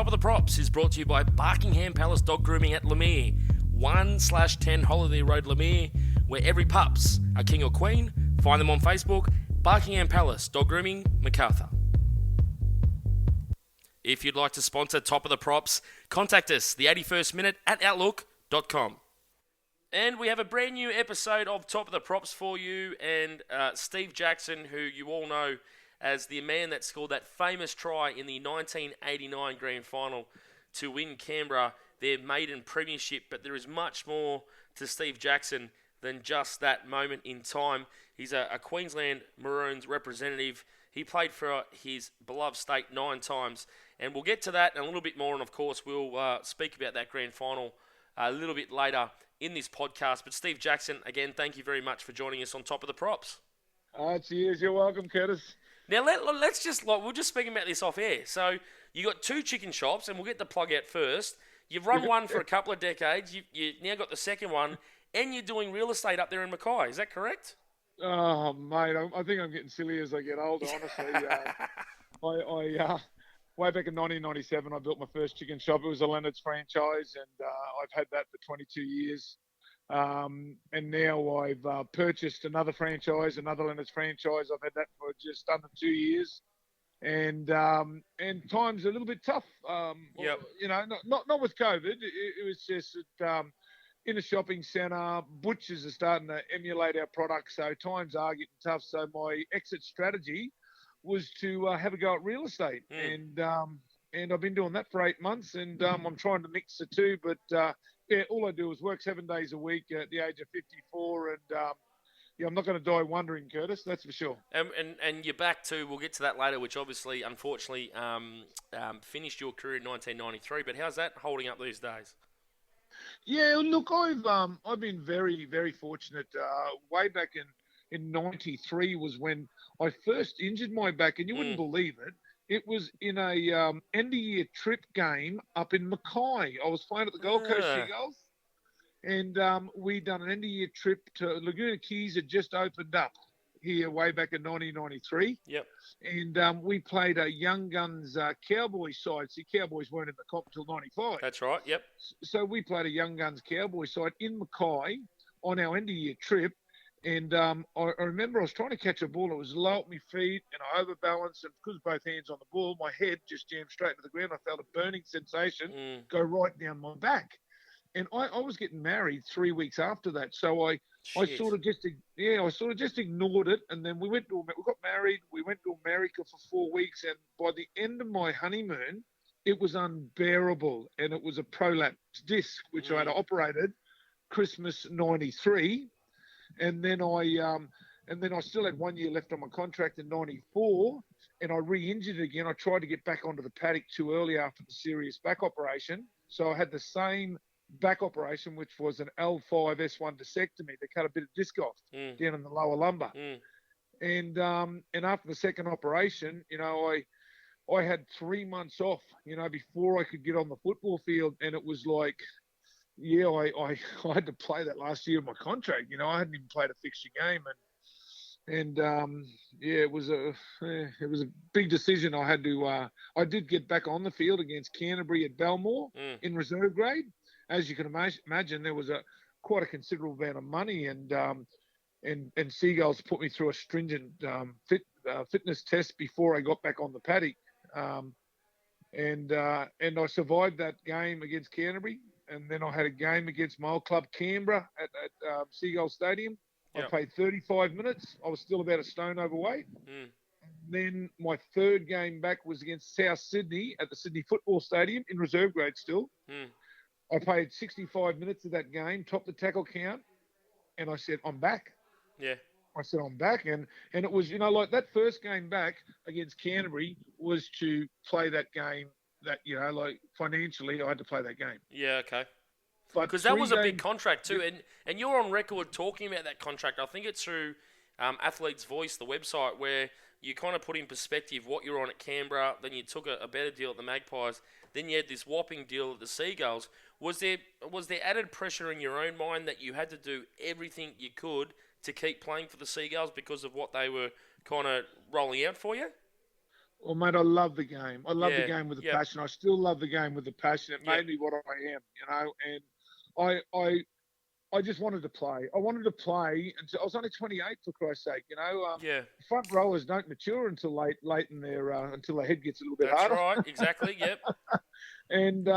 Top of the Props is brought to you by Barkingham Palace Dog Grooming at Lemire, 1/10 Holiday Road, Lemire, where every pups are king or queen. Find them on Facebook, Barkingham Palace Dog Grooming, Macarthur. If you'd like to sponsor Top of the Props, contact us, the 81st Minute at outlook.com. And we have a brand new episode of Top of the Props for you, and Steve Jackson, who you all know as the man that scored that famous try in the 1989 Grand Final to win Canberra their maiden premiership. But there is much more to Steve Jackson than just that moment in time. He's a Queensland Maroons representative. He played for his beloved state 9 times, and we'll get to that and a little bit more. And of course, we'll speak about that Grand Final a little bit later in this podcast. But Steve Jackson, again, thank you very much for joining us on Top of the Props. Cheers. You're welcome, Curtis. Now, let's just, we're just speaking about this off air. So, you got 2 chicken shops, and we'll get the plug out first. You've run one for a couple of decades. You now got the second one, and you're doing real estate up there in Mackay. Is that correct? Oh, mate, I think I'm getting silly as I get older, honestly. Way back in 1997, I built my first chicken shop. It was a Leonard's franchise, and I've had that for 22 years. And now I've purchased another franchise, another Leonard's franchise. I've had that for just under 2 years, and times are a little bit tough. Yep. You know, not with COVID. It was just that, in a shopping centre, butchers are starting to emulate our products, so times are getting tough. So my exit strategy was to have a go at real estate, and I've been doing that for 8 months, and I'm trying to mix the two, but. Yeah, all I do is work 7 days a week at the age of 54, and I'm not going to die wondering, Curtis, that's for sure. And you're back to, we'll get to that later, which obviously, unfortunately, finished your career in 1993, but how's that holding up these days? Yeah, look, I've been very, very fortunate. Way back in 93 was when I first injured my back, and you wouldn't believe it. It was in a end-of-year trip game up in Mackay. I was playing at the Gold Coast Seagulls, and we'd done an end-of-year trip to Laguna Keys. Had just opened up here way back in 1993. Yep. And we played a Young Guns Cowboys side. See, Cowboys weren't in the comp until 95. That's right, yep. So we played a Young Guns Cowboys side in Mackay on our end-of-year trip. And I remember I was trying to catch a ball. It was low at my feet, and I overbalanced. And because both hands on the ball, my head just jammed straight to the ground. I felt a burning sensation go right down my back. And I was getting married 3 weeks after that. So I sort of just ignored it. And then we got married. We went to America for 4 weeks. And by the end of my honeymoon, it was unbearable. And it was a prolapse disc, which I had operated Christmas 93. And then I still had 1 year left on my contract in 94, and I re-injured it again. I tried to get back onto the paddock too early after the serious back operation. So I had the same back operation, which was an L5-S1 discectomy. They cut a bit of disc off down in the lower lumbar. And after the second operation, you know, I had 3 months off, you know, before I could get on the football field, and it was like, yeah, I had to play that last year of my contract. You know, I hadn't even played a fixture game, and it was a big decision. I had to. I did get back on the field against Canterbury at Belmore in reserve grade. As you can imagine, there was quite a considerable amount of money, and Seagulls put me through a stringent fitness test before I got back on the paddock, and I survived that game against Canterbury. And then I had a game against my old club, Canberra, at Seagull Stadium. Yep. I played 35 minutes. I was still about a stone overweight. Then my third game back was against South Sydney at the Sydney Football Stadium in reserve grade still. I played 65 minutes of that game, topped the tackle count, and I said, I'm back. Yeah. I said, I'm back. And it was, you know, like that first game back against Canterbury was to play that game. That, you know, like financially, I had to play that game. Yeah, okay. Because that was a big contract too, and you're on record talking about that contract. I think it's through Athlete's Voice, the website, where you kind of put in perspective what you were on at Canberra, then you took a better deal at the Magpies, then you had this whopping deal at the Seagulls. Was there added pressure in your own mind that you had to do everything you could to keep playing for the Seagulls because of what they were kind of rolling out for you? Well, mate, I love the game. I love the Yeah. game with a Yep. passion. I still love the game with a passion. It Yep. made me what I am, And I just wanted to play. I wanted to play until I was only 28, for Christ's sake. Yeah. Front rowers don't mature until late in their until their head gets a little bit That's harder. right. Exactly. Yep. and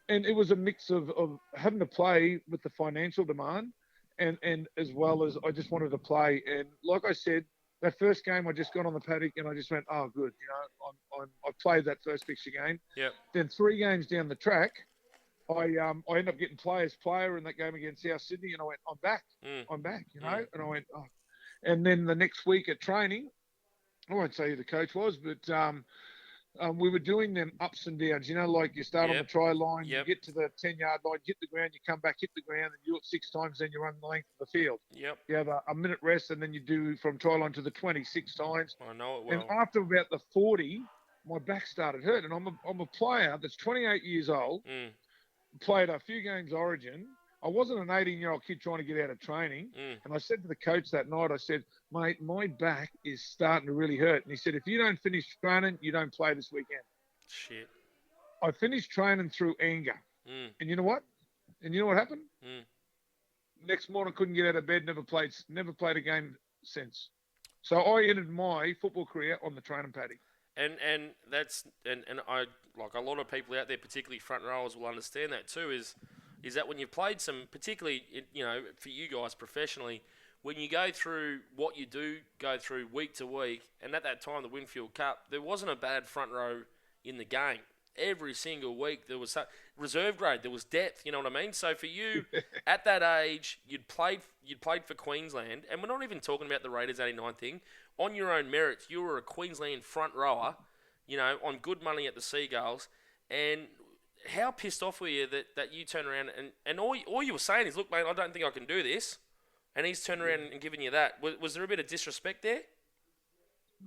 and it was a mix of having to play with the financial demand, and as well as I just wanted to play. And like I said, that first game I just got on the paddock and I just went, oh good, I played that first fixture game. Yep. Then 3 games down the track, I ended up getting player in that game against South Sydney, and I went, I'm back, and I went, oh. And then the next week at training, I won't say who the coach was, but we were doing them ups and downs, like you start on the try line, you get to the 10-yard line, hit the ground, you come back, hit the ground, and you do it 6 times, then you run the length of the field. Yep. You have a minute rest, and then you do from try line to the 26 times. I know it well. And after about the 40, my back started hurting. I'm a player that's 28 years old, played a few games Origin. I wasn't an 18-year-old kid trying to get out of training. And I said to the coach that night, I said, mate, my back is starting to really hurt. And he said, if you don't finish training, you don't play this weekend. Shit. I finished training through anger. And you know what? And you know what happened? Next morning, couldn't get out of bed, never played a game since. So I ended my football career on the training paddock. And I, like a lot of people out there, particularly front rowers, will understand that too, is that when you've played some, particularly, for you guys professionally, when you go through what you do go through week to week, and at that time, the Winfield Cup, there wasn't a bad front row in the game. Every single week, there was reserve grade, there was depth, you know what I mean? So for you, at that age, you'd played for Queensland, and we're not even talking about the Raiders 89 thing. On your own merits, you were a Queensland front rower, on good money at the Seagulls, and how pissed off were you that you turn around and all you were saying is, look, mate, I don't think I can do this, and he's turned around and given you that. Was there a bit of disrespect there?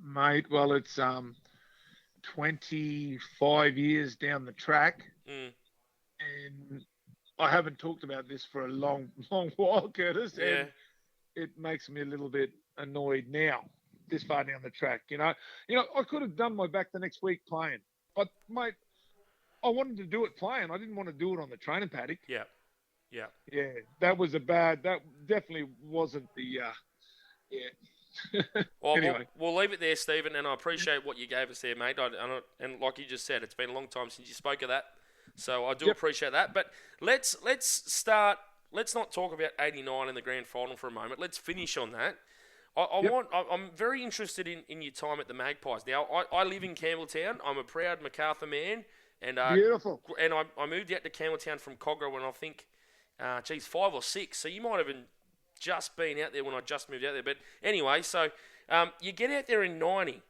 Mate, well, it's 25 years down the track, and I haven't talked about this for a long, long while, Curtis, and it makes me a little bit annoyed now, this far down the track. I could have done my back the next week playing, but, mate, I wanted to do it playing. I didn't want to do it on the training paddock. Yeah. That definitely wasn't the, Well, anyway. we'll leave it there, Stephen, and I appreciate what you gave us there, mate. And like you just said, it's been a long time since you spoke of that, so I do appreciate that. But let's start. Let's not talk about 89 in the grand final for a moment. Let's finish on that. I'm very interested in your time at the Magpies. Now, I live in Campbelltown. I'm a proud MacArthur man, and beautiful. And I moved out to Campbelltown from Cogra when I think, 5 or 6. So you might have just been out there when I just moved out there. But anyway, so you get out there in 90.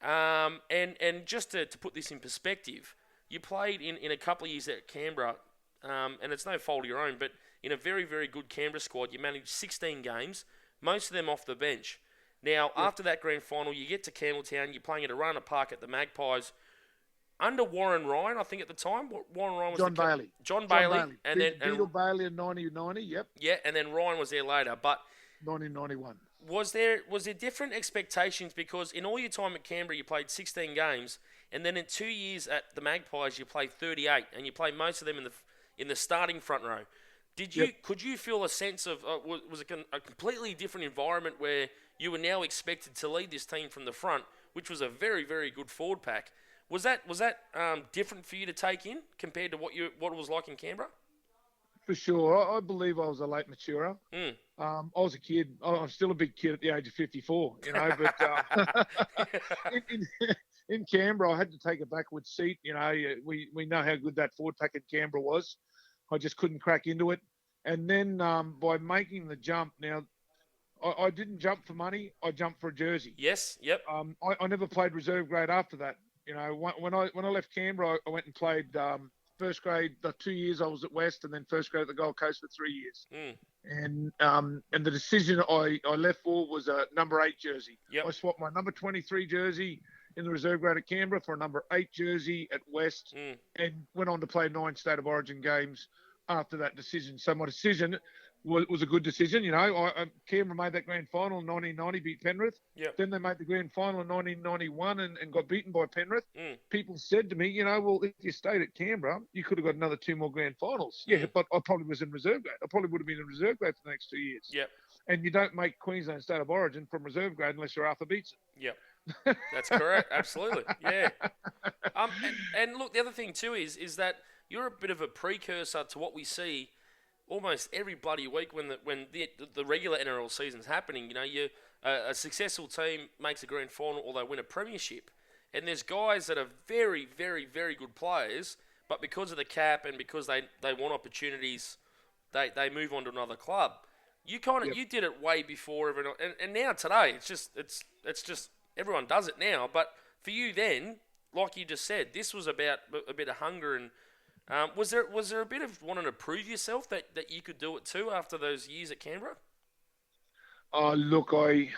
And just to put this in perspective, you played in a couple of years at Canberra, and it's no fault of your own, but in a very, very good Canberra squad, you managed 16 games, most of them off the bench. Now, after that grand final, you get to Campbelltown, you're playing at Arana Park at the Magpies, under Warren Ryan, I think at the time. Warren Ryan was John Bailey. And then Beetle Bailey in 90, yep. Yeah, and then Ryan was there later. But 1991. Was there different expectations? Because in all your time at Canberra, you played 16 games, and then in 2 years at the Magpies, you played 38, and you played most of them in the starting front row. Could you feel a sense of was it a completely different environment where you were now expected to lead this team from the front, which was a very, very good forward pack? Was that different for you to take in compared to what it was like in Canberra? For sure. I believe I was a late maturer. I was a kid. I'm still a big kid at the age of 54, but in Canberra, I had to take a backward seat. We know how good that forward pack in Canberra was. I just couldn't crack into it. And then by making the jump, now I didn't jump for money. I jumped for a jersey. Yes, yep. I never played reserve grade after that. When I left Canberra, I went and played first grade. The 2 years I was at West, and then first grade at the Gold Coast for 3 years. And the decision I left for was a number 8 jersey. Yep. I swapped my number 23 jersey in the reserve grade at Canberra for a number 8 jersey at West, and went on to play 9 State of Origin games after that decision. So my decision was a good decision. You know, Canberra made that grand final in 1990, beat Penrith. Yep. Then they made the grand final in 1991 and got beaten by Penrith. Mm. People said to me, you know, well, if you stayed at Canberra, you could have got another 2 more grand finals. Yeah, but I probably was in reserve grade. I probably would have been in reserve grade for the next 2 years. Yep. And you don't make Queensland State of Origin from reserve grade unless you're Arthur Beetson. Yep. That's correct. Absolutely. Yeah. And look, the other thing too is that you're a bit of a precursor to what we see almost every bloody week when the regular NRL season's happening. You know, a successful team makes a grand final or they win a premiership, and there's guys that are very, very, very good players, but because of the cap and because they want opportunities, they move on to another club. You you did it way before everyone, and now today it's just everyone does it now. But for you then, like you just said, this was about a bit of hunger and was there a bit of wanting to prove yourself that you could do it too after those years at Canberra? Oh, look, I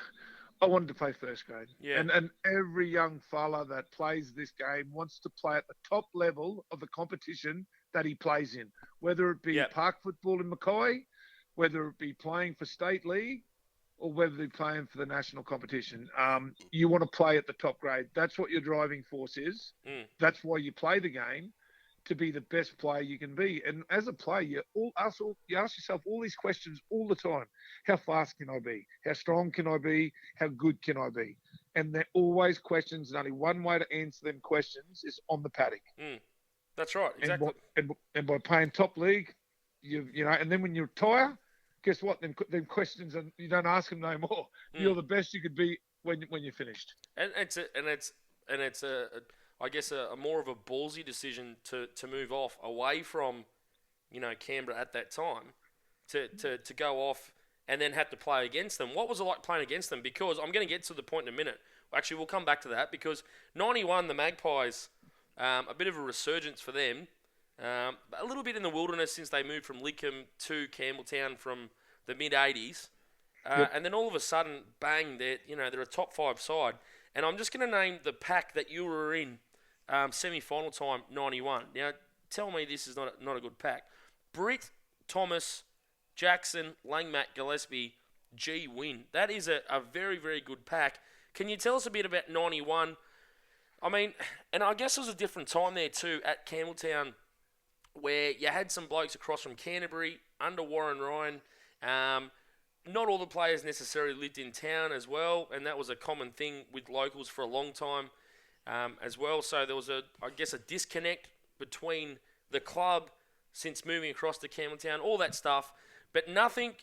wanted to play first grade. Yeah. And every young fella that plays this game wants to play at the top level of the competition that he plays in, whether it be park football in Mackay, whether it be playing for state league, or whether they're playing for the national competition. You want to play at the top grade. That's what your driving force is. That's why you play the game, to be the best player you can be. And as a player, you ask yourself all these questions all the time. How fast can I be? How strong can I be? How good can I be? And they're always questions, and only one way to answer them questions is on the paddock. That's right, exactly. And by playing top league, you know, and then when you retire, guess what? Then questions, and you don't ask them no more. You're the best you could be when you're finished. And it's I guess a more of a ballsy decision to move off away from, you know, Canberra at that time, to go off and then have to play against them. What was it like playing against them? Because I'm going to get to the point in a minute. Actually, we'll come back to that because 91, the Magpies, a bit of a resurgence for them. A little bit in the wilderness since they moved from Lidcombe to Campbelltown from the mid-'80s. And then all of a sudden, bang, they're a top 5 side. And I'm just going to name the pack that you were in semi-final time, 91. Now, tell me this is not a good pack. Britt, Thomas, Jackson, Langmack, Gillespie, G, Wynn. That is a very, very good pack. Can you tell us a bit about 91? I mean, and I guess it was a different time there too at Campbelltown, where you had some blokes across from Canterbury under Warren Ryan. Not all the players necessarily lived in town as well, and that was a common thing with locals for a long time as well. So there was a disconnect between the club since moving across to Campbelltown, all that stuff. But nothing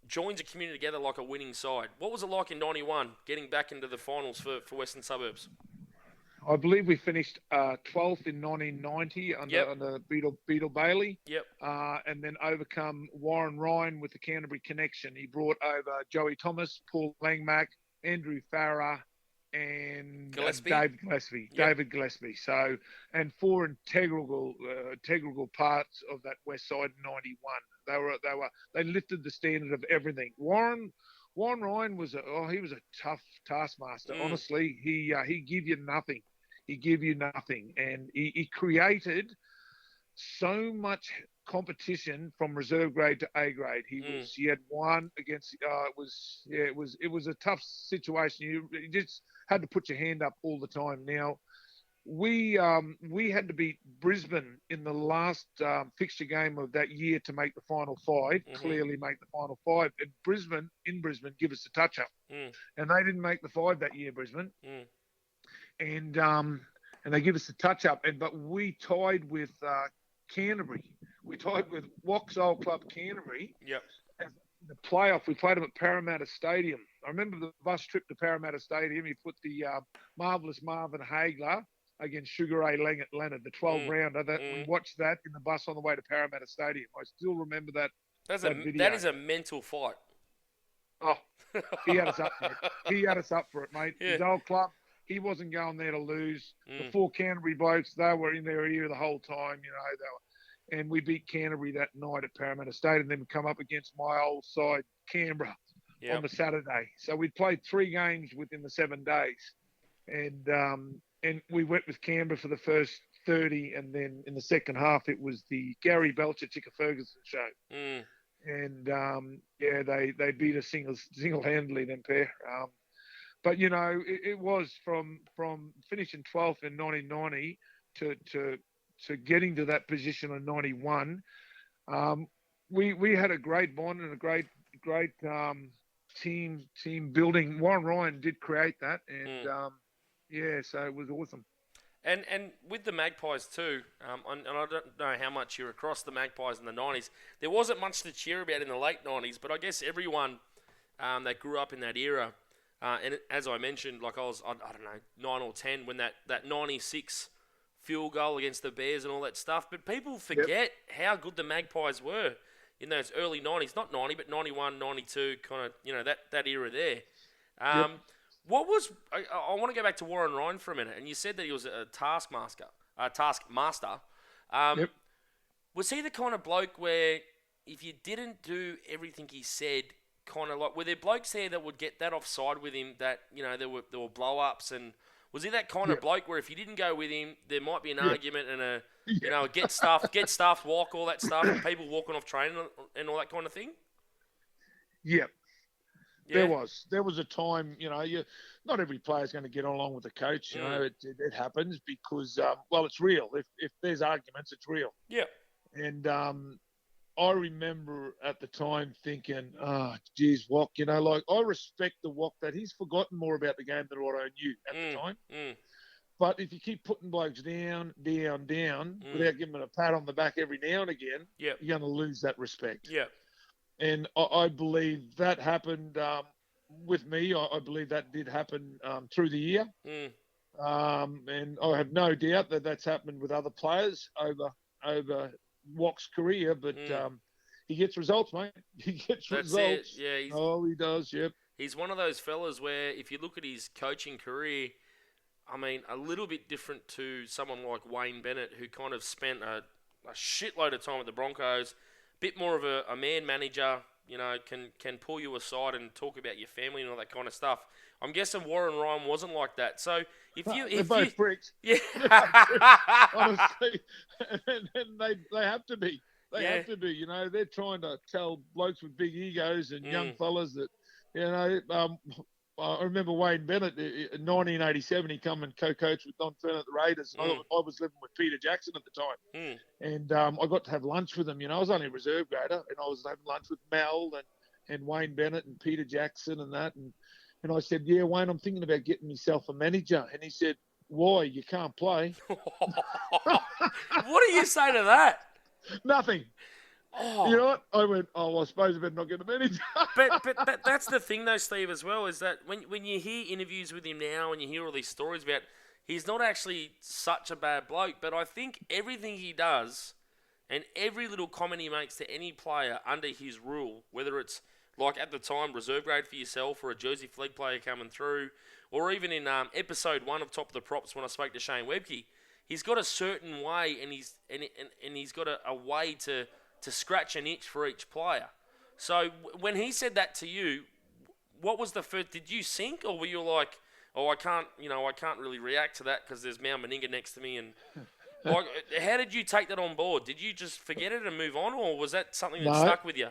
joins a community together like a winning side. What was it like in 91, getting back into the finals for Western Suburbs? I believe we finished 12th in 1990 under Beetle Bailey. Yep. And then overcome Warren Ryan with the Canterbury connection. He brought over Joey Thomas, Paul Langmack, Andrew Farah, and David Gillespie. Yep. David Gillespie. So, and 4 integral parts of that West Side in 91. They lifted the standard of everything. Warren Ryan was he was a tough taskmaster. Honestly, he give you nothing. He give you nothing, and he created so much competition from reserve grade to A grade. He had one against. It was a tough situation. You just had to put your hand up all the time. Now, we had to beat Brisbane in the last fixture game of that year to make the final 5. Clearly make the final 5. And Brisbane give us the touch up, and they didn't make the 5 that year. Brisbane, and they give us the touch up, but we tied with Canterbury. We tied with Vauxhall Club Canterbury. Yep. The playoff, we played them at Parramatta Stadium. I remember the bus trip to Parramatta Stadium. He put the marvellous Marvin Hagler against Sugar Ray Leonard, the 12-rounder. We watched that in the bus on the way to Parramatta Stadium. I still remember that. That is a mental fight. Oh, he had us up for it. He had us up for it, mate. Yeah. His old club, he wasn't going there to lose. The 4 Canterbury blokes, they were in their ear the whole time, and we beat Canterbury that night at Parramatta Stadium, and then we come up against my old side, Canberra, on the Saturday. So we played 3 games within the 7 days. And we went with Canberra for the first 30, and then in the second half, it was the Gary Belcher, Chicka Ferguson show. and they beat us single-handedly, them pair. But it was from finishing 12th in 1990 to getting to that position in 91. We had a great bond and a great team building. Warren Ryan did create that, and so it was awesome. And with the Magpies too, and I don't know how much you're across the Magpies in the 90s, there wasn't much to cheer about in the late 90s, but I guess everyone that grew up in that era, and as I mentioned, like I don't know, 9 or 10 when that 96 field goal against the Bears and all that stuff, but people forget how good the Magpies were in those early 90s, not 90, but 91, 92, kind of, that era there. What was, I want to go back to Warren Ryan for a minute, and you said that he was a taskmaster. Was he the kind of bloke where if you didn't do everything he said, kind of like, were there blokes there that would get that offside with him that, there were blow-ups, and was he that kind of bloke where if you didn't go with him, there might be an argument and a get stuffed walk, all that stuff, and people walking off training and all that kind of thing? Yeah. There was a time, not every player's going to get along with the coach. It happens because, it's real. If there's arguments, it's real. Yeah. And I remember at the time thinking, geez, Wok, I respect the Wok that he's forgotten more about the game than what I knew at the time. But if you keep putting blokes down, without giving them a pat on the back every now and again, you're going to lose that respect. Yeah. And I believe that happened with me. I believe that did happen through the year. And I have no doubt that that's happened with other players over Wok's career. But he gets results, mate. He gets results. Yeah, he does, yep. He's one of those fellas where if you look at his coaching career, I mean, a little bit different to someone like Wayne Bennett, who kind of spent a shitload of time with the Broncos. Bit more of a man manager, can pull you aside and talk about your family and all that kind of stuff. I'm guessing Warren Ryan wasn't like that. So they're both bricks. Yeah, honestly, and they have to be. They have to be. They're trying to tell blokes with big egos and young fellas that, I remember Wayne Bennett in 1987. He come and co-coached with Don Fern at the Raiders. I was living with Peter Jackson at the time, and I got to have lunch with him. I was only a reserve grader, and I was having lunch with Mel and Wayne Bennett and Peter Jackson and that. And I said, "Yeah, Wayne, I'm thinking about getting myself a manager." And he said, "Why? You can't play." What do you say to that? Nothing. Oh. You know what? I went, I suppose I better not get a manager. but that's the thing, though, Steve, as well, is that when you hear interviews with him now and you hear all these stories about, he's not actually such a bad bloke, but I think everything he does and every little comment he makes to any player under his rule, whether it's like at the time reserve grade for yourself or a Jersey Flegg player coming through, or even in episode 1 of Top of the Props when I spoke to Shane Webke, he's got a certain way and he's got a way to scratch an itch for each player. So when he said that to you, what was the first? Did you sink, or were you like, I can't really react to that because there's Mal Meninga next to me, and like, how did you take that on board? Did you just forget it and move on, or was that something that stuck with you?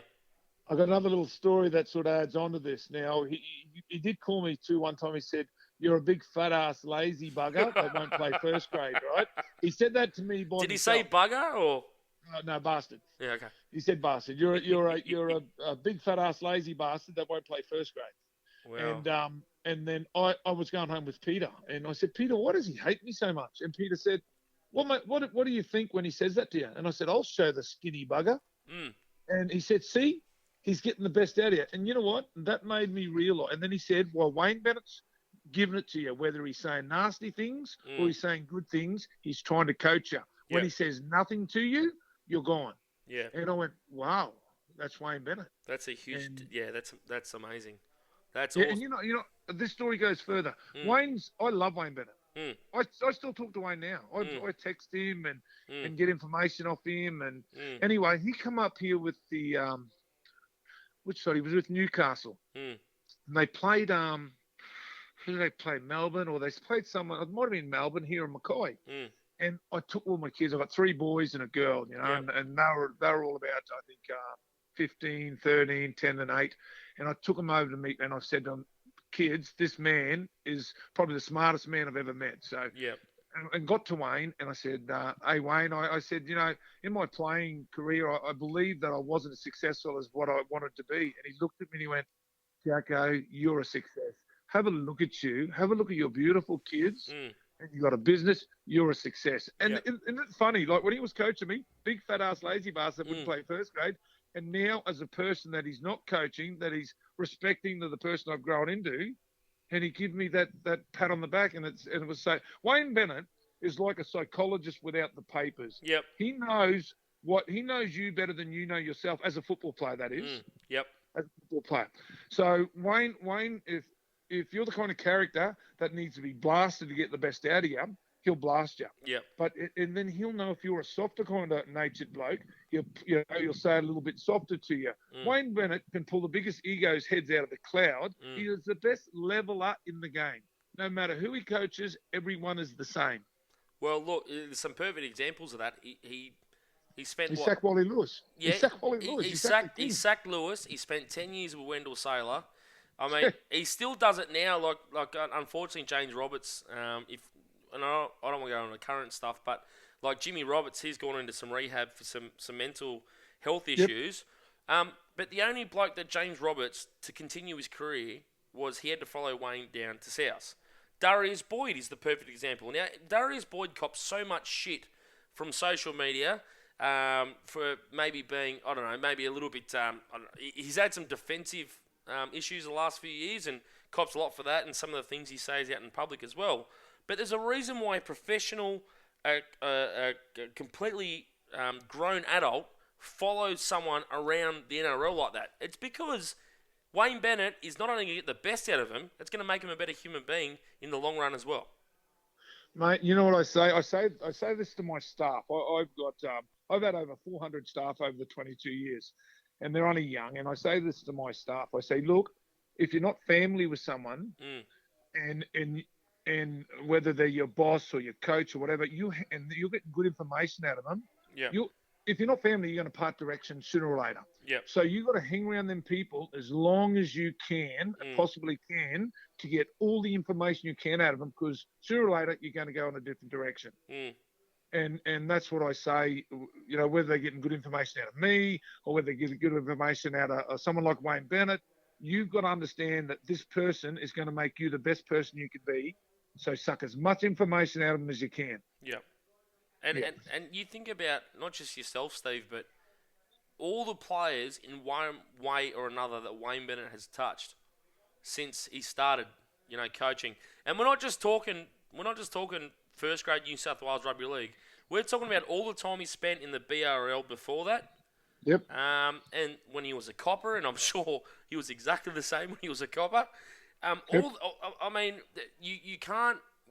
I got another little story that sort of adds on to this. Now he did call me too one time. He said, "You're a big fat ass lazy bugger that won't play first grade, right?" He said that to me. Did he say bugger or? No, bastard. Yeah, okay. He said bastard. You're a big fat ass lazy bastard that won't play first grade. Wow. And then I was going home with Peter, and I said, "Peter, why does he hate me so much?" And Peter said, "Well, mate, what do you think when he says that to you?" And I said, "I'll show the skinny bugger." And he said, "See, he's getting the best out of you." And you know what? That made me realise. And then he said, "Well, Wayne Bennett's giving it to you, whether he's saying nasty things or he's saying good things, he's trying to coach you. When he says nothing to you, you're gone." Yeah. And I went, "Wow, that's Wayne Bennett." That's a huge. That's amazing. That's awesome. And you know, this story goes further. I love Wayne Bennett. I still talk to Wayne now. I text him and get information off him. And anyway, he come up here with the which side? He was with Newcastle. And they played who did they play? Melbourne, or they played someone. It might have been Melbourne here in Mackay. And I took all my kids. I've got 3 boys and a girl, and they were all about, I think, 15, 13, 10 and 8. And I took them over to meet, and I said to them, kids, this man is probably the smartest man I've ever met. So, Yeah. and got to Wayne, and I said, hey, Wayne, I said, in my playing career, I believe that I wasn't as successful as what I wanted to be. And he looked at me and he went, Jacko, you're a success. Have a look at you. Have a look at your beautiful kids. Mm. And you got a business, you're a success. And Yep. isn't it funny? Like when he was coaching me, big fat ass lazy bastard wouldn't play first grade. And now, as a person that he's not coaching, that he's respecting to the person I've grown into, and he give me that pat on the back, and it was so. Wayne Bennett is like a psychologist without the papers. Yep. He knows you better than you know yourself as a football player. That is. Yep. As a football player. So Wayne, if you're the kind of character that needs to be blasted to get the best out of you, he'll blast you. Yep. And then he'll know if you're a softer kind of natured bloke. He'll say a little bit softer to you. Wayne Bennett can pull the biggest ego's heads out of the cloud. He is the best leveler in the game. No matter who he coaches, everyone is the same. Well, look, there's some perfect examples of that. He spent He sacked Wally Lewis. Yeah, he sacked Wally Lewis. He sacked Lewis. He spent 10 years with Wendell Saylor. I mean, he still does it now. Like unfortunately, James Roberts. I don't want to go on the current stuff, but like Jimmy Roberts, he's gone into some rehab for some mental health issues. But the only bloke that James Roberts to continue his career was he had to follow Wayne down to South. Darius Boyd is the perfect example. Now, Darius Boyd cops so much shit from social media. For maybe being, I don't know, maybe a little bit. He's had some defensive issues the last few years, and cops a lot for that, and some of the things he says out in public as well. But there's a reason why a professional, completely grown adult follows someone around the NRL like that. It's because Wayne Bennett is not only going to get the best out of him, it's going to make him a better human being in the long run as well. Mate, you know what I say? I say this to my staff. I've had over 400 staff over the 22 years, and they're only young. And I say this to my staff. I say, look, if you're not family with someone, and whether they're your boss or your coach or whatever, you'll get good information out of them. Yeah. If you're not family, you're going to part direction sooner or later. Yep. So you've got to hang around them people as long as you can, possibly can, to get all the information you can out of them, because sooner or later you're going to go in a different direction. And that's what I say, whether they're getting good information out of me or whether they're getting good information out of someone like Wayne Bennett, you've got to understand that this person is going to make you the best person you can be. So suck as much information out of them as you can. Yeah. And you think about not just yourself, Steve, but all the players in one way or another that Wayne Bennett has touched since he started, coaching. And we're not just talking first grade New South Wales Rugby League. We're talking about all the time he spent in the BRL before that. Yep. And when he was a copper, and I'm sure he was exactly the same when he was a copper.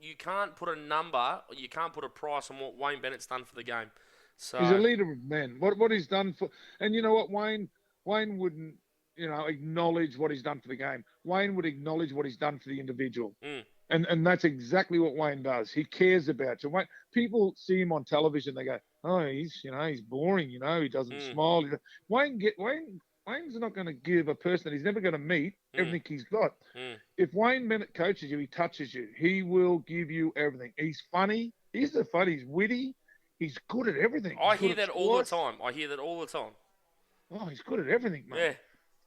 You can't put a number, you can't put a price on what Wayne Bennett's done for the game. So he's a leader of men. What he's done for, and you know what, Wayne wouldn't, acknowledge what he's done for the game. Wayne would acknowledge what he's done for the individual. And that's exactly what Wayne does. He cares about you. People see him on television, they go, oh, he's boring, he doesn't smile. Wayne's not going to give a person that he's never going to meet everything he's got. If Wayne Bennett coaches you, he touches you. He will give you everything. He's funny. He's witty. He's good at everything. I hear that all the time. Oh, he's good at everything, mate.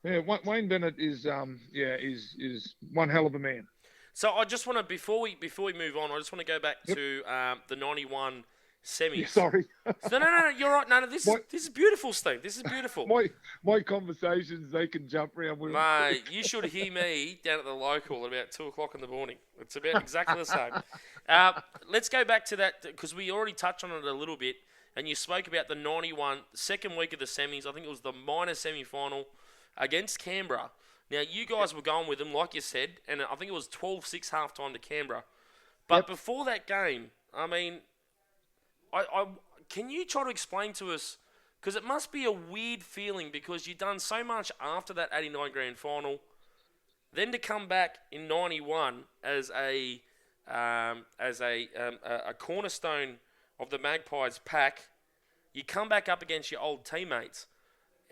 Yeah. Wayne Bennett is one hell of a man. So I just want to, before we move on, I just want to go back to the 91 semis. Yeah, sorry. No, you're right. No, this is beautiful, Steve. This is beautiful. My conversations, they can jump around with. Mate, you should hear me down at the local at about 2:00 in the morning. It's about exactly the same. Let's go back to that, because we already touched on it a little bit, and you spoke about the 91 second week of the semis. I think it was the minor semi-final against Canberra. Now, you guys were going with them, like you said, and I think it was 12-6 halftime to Canberra. But before that game, I mean, can you try to explain to us, because it must be a weird feeling, because you've done so much after that 89 grand final, then to come back in 91 as a cornerstone of the Magpies pack, you come back up against your old teammates.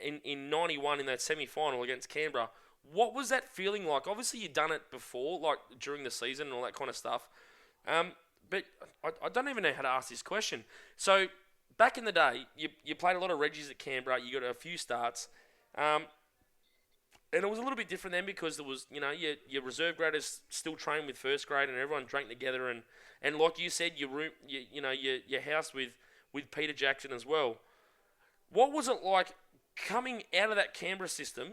in 91 in that semi-final against Canberra. What was that feeling like? Obviously, you'd done it before, like during the season and all that kind of stuff. But I don't even know how to ask this question. So, back in the day, you played a lot of Reggies at Canberra. You got a few starts. And it was a little bit different then because there was, your reserve graders still trained with first grade and everyone drank together. And like you said, your house with Peter Jackson as well. What was it like coming out of that Canberra system,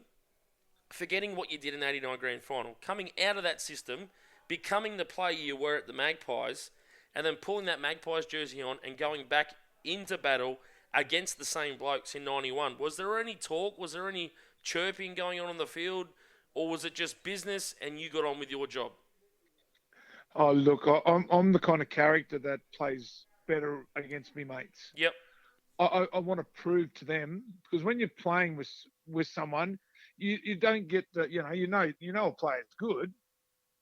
forgetting what you did in the 89 grand final, coming out of that system, becoming the player you were at the Magpies, and then pulling that Magpies jersey on and going back into battle against the same blokes in 91? Was there any talk? Was there any chirping going on the field? Or was it just business and you got on with your job? Oh, look, I'm the kind of character that plays better against me mates. Yep. I want to prove to them, because when you're playing with someone, you don't get the, you know a player's good,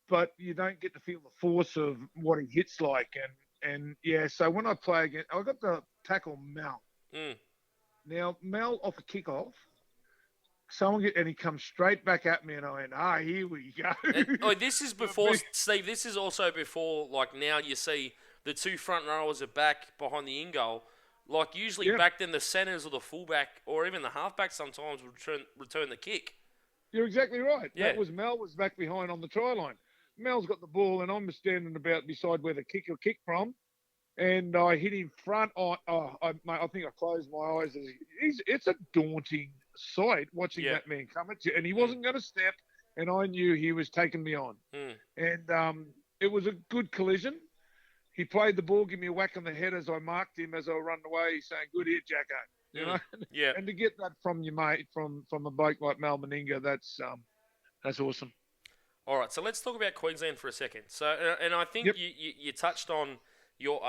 but you don't get to feel the force of what he hits like. And yeah, so when I play again, I got to tackle Mel. Now, Mel off a kickoff, and he comes straight back at me, and I went, here we go. This is before, Steve, this is also before, like now you see the two front rowers are back behind the in-goal. Like usually back then the centres or the fullback or even the halfback sometimes would return the kick. You're exactly right. Yeah. Mel was back behind on the try line. Mel's got the ball, and I'm standing about beside where the kicker kicked from, and I hit him front. I think I closed my eyes. It's a daunting sight watching that man come at you, and he wasn't going to step, and I knew he was taking me on. And it was a good collision. He played the ball, give me a whack on the head as I marked him as I run away, saying, "Good hit, Jacko." You know? Yeah. And to get that from your mate, from a bloke like Mal Meninga, that's awesome. All right, so let's talk about Queensland for a second. So, and I think you touched on your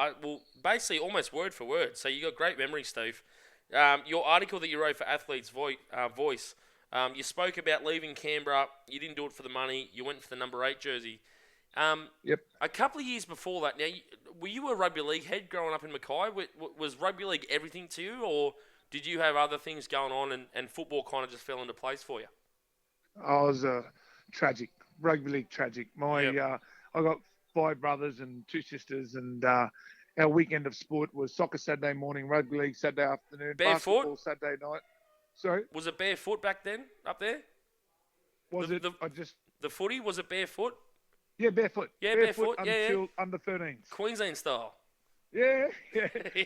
basically almost word for word. So you got great memory, Steve. Your article that you wrote for Athlete's Voice, you spoke about leaving Canberra. You didn't do it for the money. You went for the number 8 jersey. A couple of years before that, now, were you a rugby league head growing up in Mackay? Was rugby league everything to you, or did you have other things going on and football kind of just fell into place for you? I was tragic, rugby league tragic. I got 5 brothers and 2 sisters, and our weekend of sport was soccer Saturday morning, rugby league Saturday afternoon, basketball Saturday night. Sorry? Was it barefoot back then, up there? The footy, was it barefoot? Yeah, barefoot. Yeah, barefoot. Until under 13s. Queensland style. Yeah.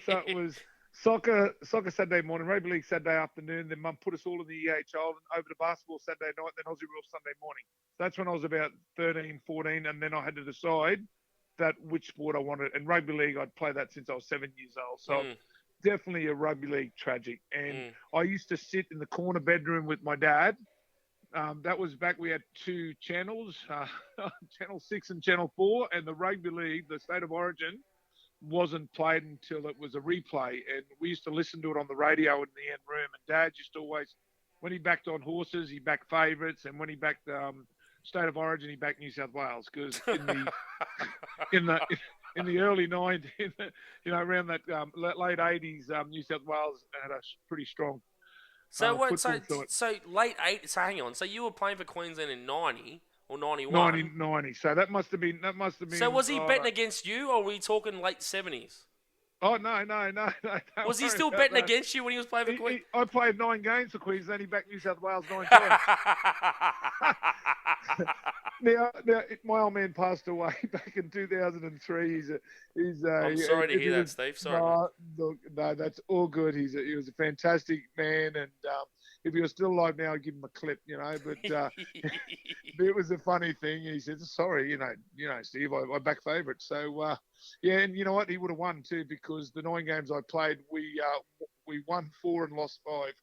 So it was soccer Saturday morning, rugby league Saturday afternoon. Then Mum put us all in the EHL and over to basketball Saturday night, then Aussie Rules Sunday morning. That's when I was about 13, 14, and then I had to decide which sport I wanted. And rugby league, I'd played that since I was 7 years old. So definitely a rugby league tragic. And I used to sit in the corner bedroom with my dad. That was back, we had 2 channels, Channel 6 and Channel 4, and the rugby league, the State of Origin, wasn't played until it was a replay. And we used to listen to it on the radio in the end room. And Dad used to always, when he backed on horses, he backed favourites. And when he backed State of Origin, he backed New South Wales. Because in the early 90s, around that late 80s, New South Wales had a pretty strong So late 80s. So hang on. So you were playing for Queensland in 90 or 91? 90. So that must have been. So was he betting against you, or were we talking late 70s? Oh no. Was he still betting against you when he was playing for Queensland? I played 9 games for Queensland. He backed New South Wales 9 times. Now, my old man passed away back in 2003. I'm sorry to hear that, Steve. Sorry. No, that's all good. He was a fantastic man, and if he was still alive now, I'd give him a clip, But it was a funny thing. He said, "Sorry, Steve, I back favourite." So and you know what? He would have won too, because the 9 games I played, we won 4 and lost 5.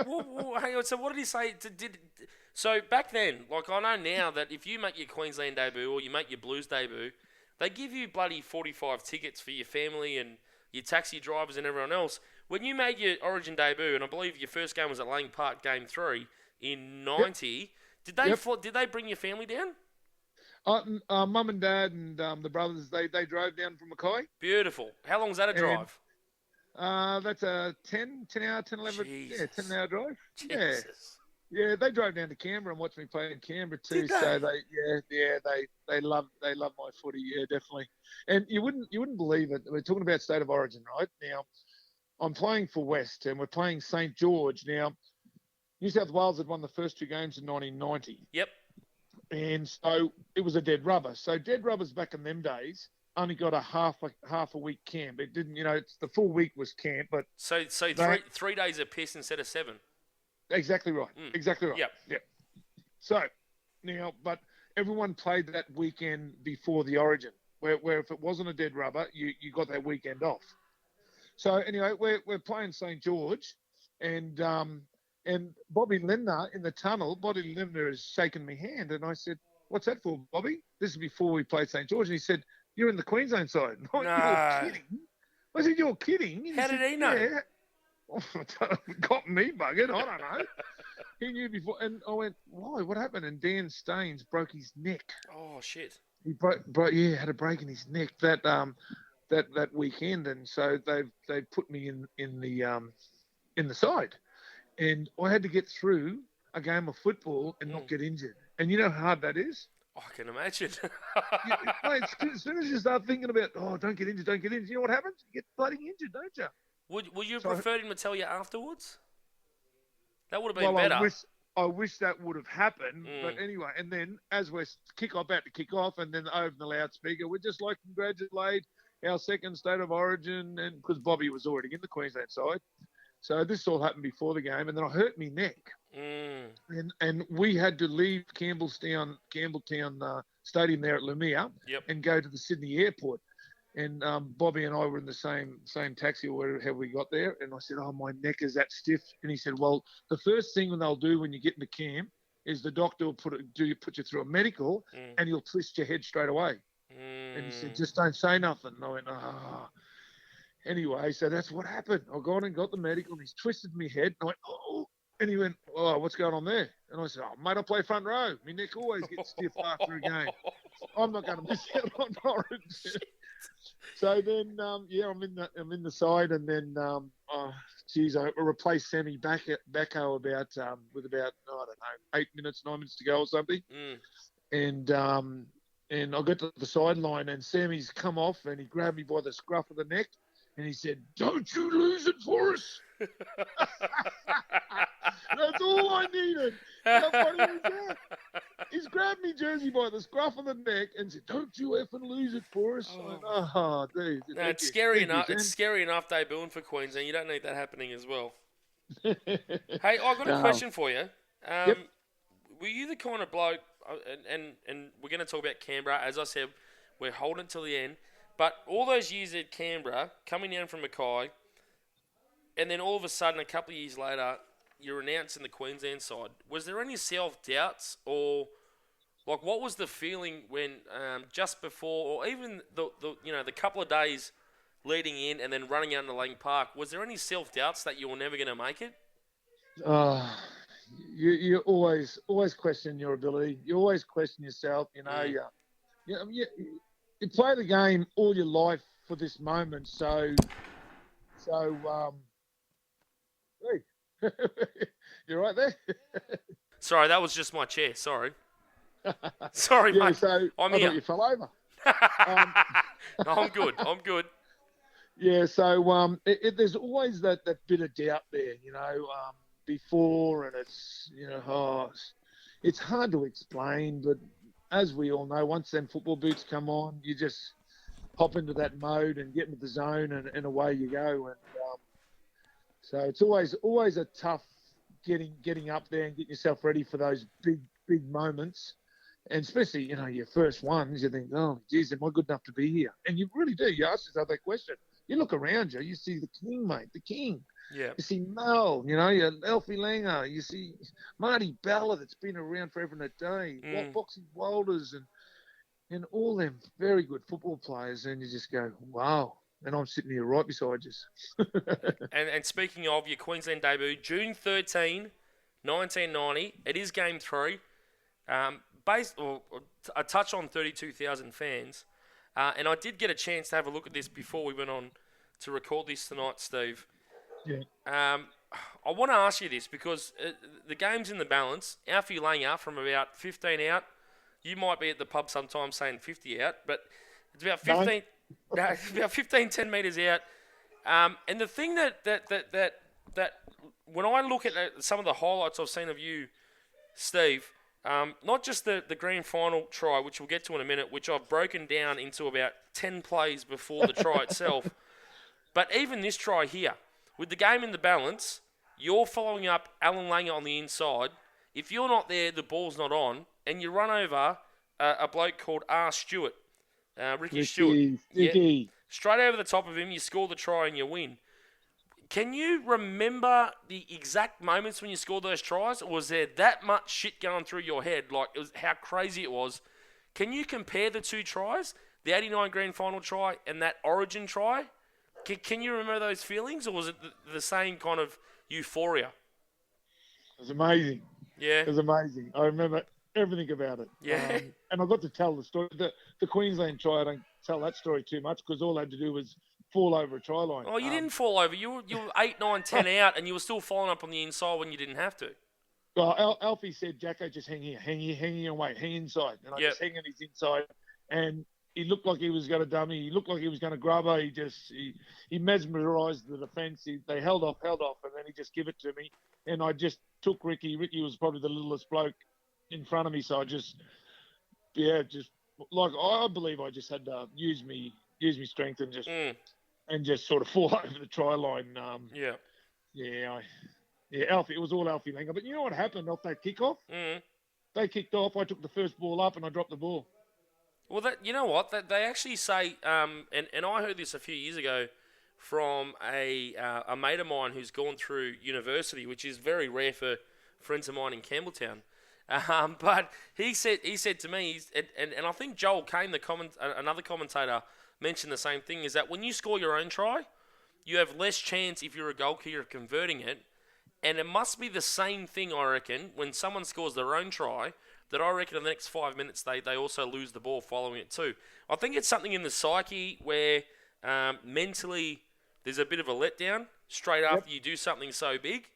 well, hang on. So what did he say? So back then, like I know now that if you make your Queensland debut or you make your Blues debut, they give you bloody 45 tickets for your family and your taxi drivers and everyone else. When you made your Origin debut, and I believe your first game was at Lang Park, Game 3 in 90, did they bring your family down? Mum and Dad and the brothers, they drove down from Mackay. Beautiful. How long is that a drive? That's a 10 hour, 10, 11, yeah, 10 Jesus. hour drive. Yeah. Jesus. Yeah, they drove down to Canberra and watched me play in Canberra too. Did So they? they love my footy. Yeah, definitely. And you wouldn't believe it. We're talking about state of origin, right? Now I'm playing for West, and we're playing St George. Now New South Wales had won the first two games in 1990, Yep. and so it was a dead rubber. So dead rubbers back in them days only got a half a week camp. It didn't, it's the full week was camp, but So they 3 days of piss instead of 7. exactly right, Mm. exactly right. Yep. Yeah. So now, but everyone played that weekend before the Origin, where if it wasn't a dead rubber, you got that weekend off. So anyway, we're playing St George, and Bobby Lindner in the tunnel. Bobby Lindner has shaken my hand, and I said, "What's that for, Bobby?" This is before we played St George, and he said, "You're in the Queensland side." And I went, "You're No. kidding?" I said, "You're kidding?" And he How did said, he know? "Yeah." Got me buggered. I don't know. He knew before, and I went, "Why? What happened?" And Dan Staines broke his neck. Oh shit. He yeah, had a break in his neck that weekend, and so they've put me in the side, and I had to get through a game of football and not get injured. And you know how hard that is. I can imagine. Mate, as soon as you start thinking about, oh, don't get injured, you know what happens? You get bloody injured, don't you? Would you have So, preferred him to tell you afterwards? That would have been well, I better. wish that would have happened. But Mm. anyway, and then as we're about to kick off, and then over the loudspeaker, we'd just like to congratulate our second state of origin, and because Bobby was already in the Queensland side. So this all happened before the game, and then I hurt my neck, Mm. and we had to leave Campbelltown Stadium there at Lumiere Yep. and go to the Sydney airport. And Bobby and I were in the same taxi or wherever we got there. And I said, "Oh, my neck is that stiff." And he said, "Well, the first thing they'll do when you get into camp is the doctor will put you through a medical, and he'll twist your head straight away." And he said, "Just don't say nothing." And I went, "Ah." Anyway, so that's what happened. I got and got the medical, and he's twisted my head. And I went, "Oh." And he went, "Oh, what's going on there?" And I said, "Oh, mate, I play front row. My neck always gets stiff after a game. I'm not going to miss out on Orange." So then, I'm in the side, and then, I replaced Sammy Backo with about, I don't know, 9 minutes to go or something. And I got to the sideline, and Sammy's come off, and he grabbed me by the scruff of the neck, and he said, "Don't you lose it for us." That's all I needed. How funny is that? He's grabbed me jersey by the scruff of the neck and said, "Don't you effing lose it for us." Oh, dude. No, it's scary enough. It's scary enough debuting for Queensland. You don't need that happening as well. Hey, I've got a question for you. Yep. Were you the kind of bloke, and we're going to talk about Canberra, as I said, we're holding it till the end, but all those years at Canberra, coming down from Mackay, and then all of a sudden, a couple of years later, you're announced in the Queensland side. Was there any self-doubts, or like what was the feeling when just before, or even the couple of days leading in and then running out into Lang Park, was there any self-doubts that you were never going to make it? You always question your ability. You always question yourself. You play the game all your life for this moment. So hey, you're right there. Sorry, that was just my chair. Sorry. Sorry, Yeah, mate. so I'm I here. thought you fell over. No, I'm good. I'm good. Yeah, so there's always that bit of doubt there, before, and it's hard to explain, but as we all know, once them football boots come on, you just hop into that mode and get into the zone, and away you go. And so it's always a tough getting up there and getting yourself ready for those big moments. And especially, your first ones, you think, "Oh, geez, am I good enough to be here?" And you really do. You ask yourself that question. You look around you, you see the king, mate, the king. Yeah. You see Mel, you Elfie Langer. You see Marty Bella, that's been around forever and a day. Boxy Walters, and all them very good football players. And you just go, wow. And I'm sitting here right beside you. And speaking of your Queensland debut, June 13, 1990, it is Game 3. A touch on 32,000 fans. And I did get a chance to have a look at this before we went on to record this tonight, Steve. Yeah. I want to ask you this because the game's in the balance. Alfie laying up from about 15 out. You might be at the pub sometimes saying 50 out, but it's about 15. No, it's about 15, 10 metres out. And the thing that when I look at some of the highlights I've seen of you, Steve, not just the grand final try, which we'll get to in a minute, which I've broken down into about 10 plays before the try itself, but even this try here, with the game in the balance, you're following up Alan Langer on the inside. If you're not there, the ball's not on, and you run over a bloke called R. Stewart, Ricky Stewart. Ricky. Straight over the top of him, you score the try and you win. Can you remember the exact moments when you scored those tries? Or was there that much shit going through your head? Like, it was how crazy it was. Can you compare the two tries? The 89 grand final try and that Origin try? Can you remember those feelings? Or was it the same kind of euphoria? It was amazing. Yeah. It was amazing. I remember everything about it. Yeah. And I got to tell the story. The Queensland try, I don't tell that story too much because all I had to do was fall over a try line. Oh, you didn't fall over. You were 8, 9, 10 out, and you were still falling up on the inside when you didn't have to. Well, Alfie said, Jacko, just hang here and wait, hang inside. And I just hang on his inside. And he looked like he was going to dummy. He looked like he was going to grab her. He mesmerised the defence. They held off, and then he just gave it to me. And I just took Ricky. Ricky was probably the littlest bloke in front of me. So I I believe I just had to use me strength and just sort of fall over the try line. Alfie. It was all Alfie Langer. But you know what happened off that kickoff? They kicked off. I took the first ball up and I dropped the ball. Well, you know what? They actually say, and I heard this a few years ago from a mate of mine who's gone through university, which is very rare for friends of mine in Campbelltown. But he said to me, and I think Joel Kane, another commentator, mentioned the same thing, is that when you score your own try, you have less chance if you're a goalkeeper of converting it. And it must be the same thing, I reckon, when someone scores their own try, that I reckon in the next 5 minutes they also lose the ball following it too. I think it's something in the psyche where mentally there's a bit of a letdown straight after you do something so big.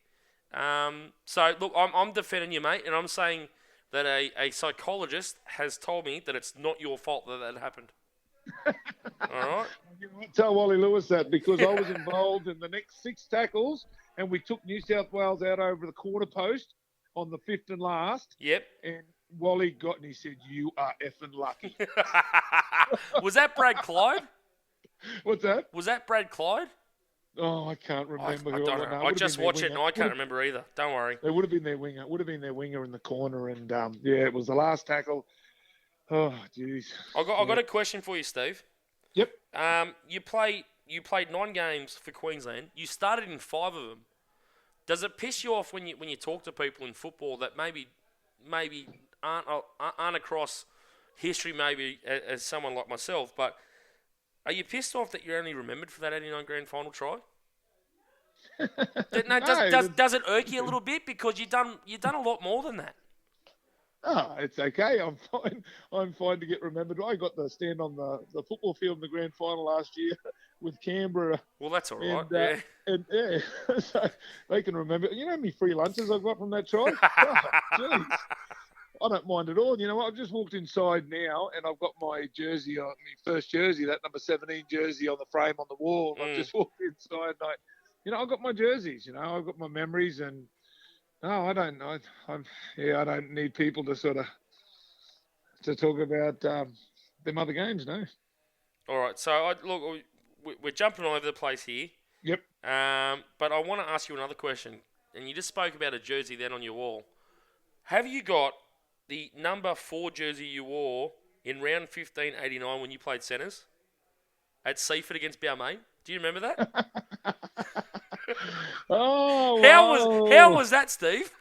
So, look, I'm defending you, mate, and I'm saying that a psychologist has told me that it's not your fault that happened. All right? Tell Wally Lewis that because I was involved in the next 6 tackles and we took New South Wales out over the quarter post on the 5th and last. Yep. And Wally got and he said, "You are effing lucky." Was that Brad Clyde? What's that? Was that Brad Clyde? Oh, I can't remember. I don't know. I just watch it and I can't remember either. Don't worry. It would have been their winger. It would have been their winger in the corner. And, it was the last tackle. Oh, jeez. I got a question for you, Steve. Yep. You played 9 games for Queensland. You started in 5 of them. Does it piss you off when you talk to people in football that maybe aren't across history maybe as someone like myself, but are you pissed off that you're only remembered for that 89 grand final try? Does it irk you a little bit because you've done a lot more than that? Oh, it's okay. I'm fine. I'm fine to get remembered. I got to stand on the football field in the grand final last year with Canberra. Well, that's all right. So they can remember. You know how many free lunches I got from that try? Oh, jeez. I don't mind at all. You know what? I've just walked inside now and I've got my jersey on, my first jersey, that number 17 jersey on the frame on the wall. I've just walked inside and I've got my jerseys, I've got my memories and no, I don't know. I don't need people to to talk about them other games, no. All right. So, we're jumping all over the place here. Yep. But I want to ask you another question. And you just spoke about a jersey then on your wall. Have you got the number 4 jersey you wore in round 1589 when you played centres at Seaford against Balmain? Do you remember that? Oh, how was that, Steve?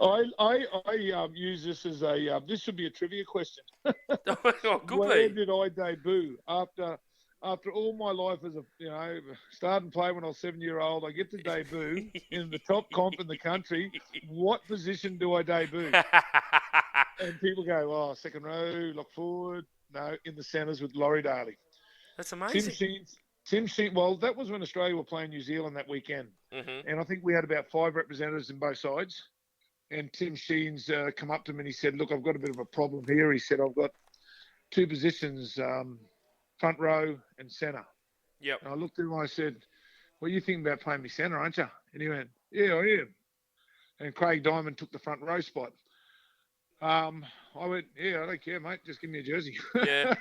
I use this as this should be a trivia question. Where did I debut after all my life as starting play when I was 7-year-old? I get to debut in the top comp in the country. What position do I debut? And people go, second row, lock forward. No, in the centres with Laurie Daly. That's amazing. Tim Sheen, well, that was when Australia were playing New Zealand that weekend. Mm-hmm. And I think we had about 5 representatives in both sides. And Tim Sheen's come up to me and he said, look, I've got a bit of a problem here. He said, I've got 2 positions, front row and centre. Yep. And I looked at him and I said, well, you thinking about playing me centre, aren't you? And he went, yeah, I am. And Craig Diamond took the front row spot. I went, yeah, I don't care, mate. Just give me a jersey. Yeah.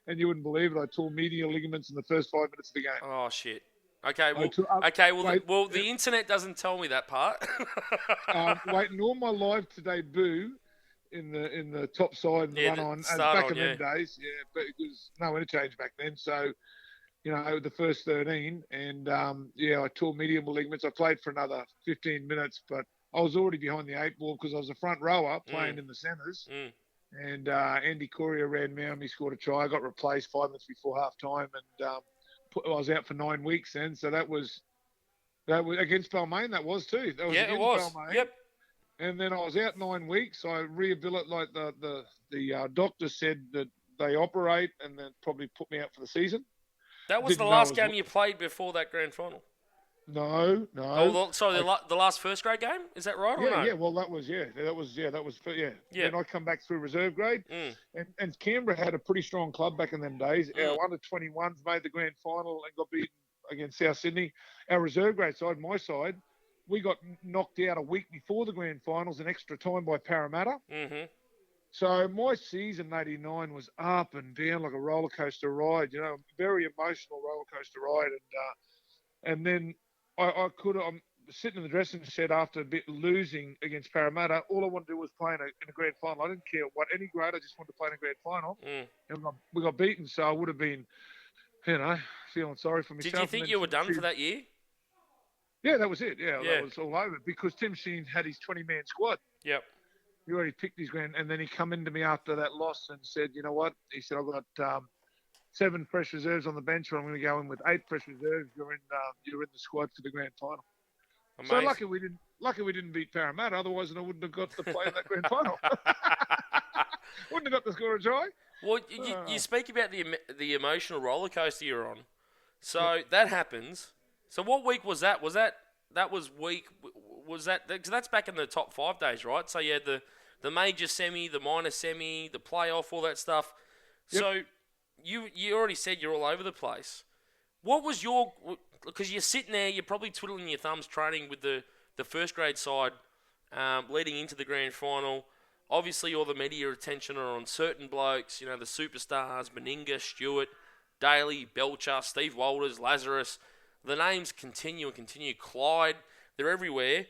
And you wouldn't believe it. I tore medial ligaments in the first 5 minutes of the game. Oh shit. Okay. Well. Wait, The internet doesn't tell me that part. Waiting all my live to debut in the top side and run on. And back in them days, yeah, but it was no interchange back then. So, the first 13, and I tore medial ligaments. I played for another 15 minutes, but I was already behind the 8 ball because I was a front rower playing in the centres. And Andy Courier ran round me, scored a try. I got replaced 5 minutes before half time, and I was out for 9 weeks then. So that was against Balmain. That was too. That was it was. Balmain. Yep. And then I was out 9 weeks. I rehabilitated. Like the doctor said that they operate and then probably put me out for the season. That was the last game you played before that grand final. No. Oh, sorry, the last first grade game? Is that right? Yeah, or no? yeah. Well, that was. Yeah. Then I come back through reserve grade, and Canberra had a pretty strong club back in them days. Our under 21s made the grand final and got beaten against South Sydney. Our reserve grade side, my side, we got knocked out a week before the grand finals in extra time by Parramatta. Mm-hmm. So my season '89 was up and down like a roller coaster ride. Very emotional roller coaster ride, and then. I'm sitting in the dressing shed after a bit losing against Parramatta. All I wanted to do was play in a grand final. I didn't care what any grade. I just wanted to play in a grand final. And we got beaten, so I would have been, feeling sorry for myself. Did you think you were done for that year? Yeah, that was it. Yeah, that was all over because Tim Sheen had his 20-man squad. Yep. He already picked his grand, and then he come into me after that loss and said, you know what? He said, I've got 7 fresh reserves on the bench, or I'm going to go in with 8 fresh reserves. You're in the squad for the grand final. Amazing. So lucky we didn't beat Parramatta. Otherwise, I wouldn't have got to play in that grand final. Wouldn't have got to score a try. Well, you speak about the emotional roller coaster you're on. So that happens. So what week was that? Was that week? Was that? Because that's back in the top 5 days, right? So you had the major semi, the minor semi, the playoff, all that stuff. Yep. So. You already said you're all over the place. What was because you're sitting there, you're probably twiddling your thumbs training with the first grade side leading into the grand final. Obviously, all the media attention are on certain blokes, the superstars, Meninga, Stewart, Daly, Belcher, Steve Walters, Lazarus. The names continue and continue. Clyde, they're everywhere.